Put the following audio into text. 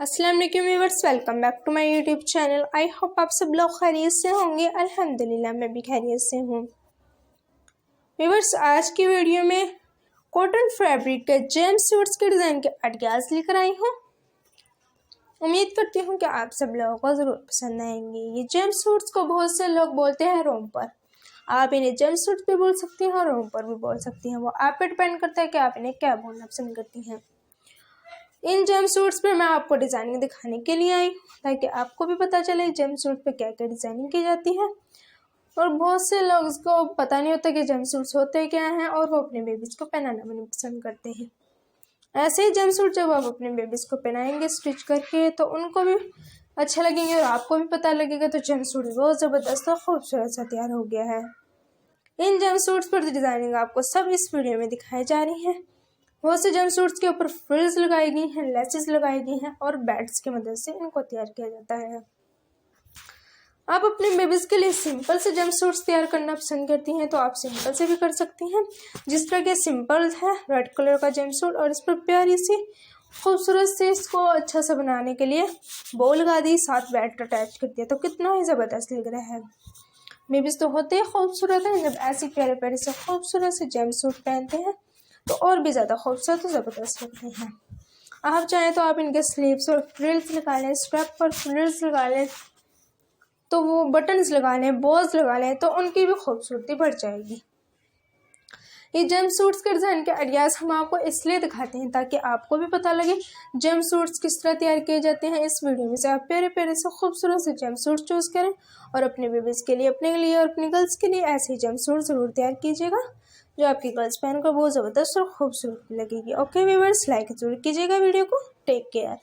अस्सलाम वालेकुम viewers, welcome back to my YouTube channel. I hope आप सब लोग खैरियत से होंगे। अल्हम्दुलिल्लाह मैं भी खैरियत से हूँ। व्यूअर्स, आज की वीडियो में कॉटन फैब्रिक के जेम सूट्स के डिज़ाइन के आइडियाज़ लेकर आई हूँ। उम्मीद करती हूँ कि आप सब लोगों को ज़रूर पसंद आएंगे। ये जेम सूट्स को बहुत से लोग बोलते हैं रोम्पर। आप इन्हें जेम सूट्स भी बोल सकती हैं और रोम्पर भी बोल सकती हैं। वो आप पे डिपेंड करता है कि आप इन्हें क्या बोलना पसंद करती हैं। इन जेम सूट्स पे मैं आपको डिज़ाइनिंग दिखाने के लिए आई हूँ ताकि आपको भी पता चले जेम सूट पे क्या क्या डिज़ाइनिंग की जाती है। और बहुत से लोग उसको पता नहीं होता कि जेम सूट्स होते क्या हैं और वो अपने बेबीज़ को पहनाना भी पसंद करते हैं। ऐसे ही जेम सूट जब आप अपने बेबीज़ को पहनाएंगे स्टिच करके तो उनको भी अच्छा लगेंगे और आपको भी पता लगेगा। तो जेम सूट बहुत ज़बरदस्त और खूबसूरत सा तैयार हो गया है। इन जेम सूट्स पर डिज़ाइनिंग आपको सब इस वीडियो में दिखाई जा रही है। बहुत से जम सूट्स के ऊपर फ्रिल्स लगाई गई हैं, लेसेस लगाई गई हैं और बैड्स की मदद से इनको तैयार किया जाता है। आप अपने बेबीज़ के लिए सिंपल से जम सूट्स तैयार करना पसंद करती हैं तो आप सिंपल से भी कर सकती हैं। जिस तरह के सिंपल है रेड कलर का जम सूट और इस पर प्यारी सी खूबसूरत से इसको अच्छा सा बनाने के लिए बो लगा दी, साथ बैड अटैच कर दिया तो कितना ही ज़बरदस्त लग रहा है। बेबीज़ तो होते ही खूबसूरत हैं, जब ऐसी प्यारे प्यारे से खूबसूरत से जम सूट पहनते हैं तो और भी ज़्यादा खूबसूरत और ज़बरदस्त लगते हैं। आप चाहें तो आप इनके स्लीव्स और फ्रिल्स लगा लें, स्ट्रैप पर फ्रिल्स लगा लें, तो वो बटन्स लगा लें, बोज लगा लें तो उनकी भी खूबसूरती बढ़ जाएगी। ये जेम सूट्स के डिज़ाइन के आइडियाज़ हम आपको इसलिए दिखाते हैं ताकि आपको भी पता लगे जेम सूट्स किस तरह तैयार किए जाते हैं। इस वीडियो में से आप प्यारे प्यारे से खूबसूरत से जेम सूट चूज़ करें और अपने बेबीज़ के लिए, अपने लिए और अपनी गर्ल्स के लिए ऐसे ही जेम सूट ज़रूर तैयार कीजिएगा जो आपकी गर्ल्स पहनकर बहुत ज़बरदस्त और खूबसूरत लगेगी। ओके व्यूअर्स, लाइक ज़रूर कीजिएगा वीडियो को। Take care.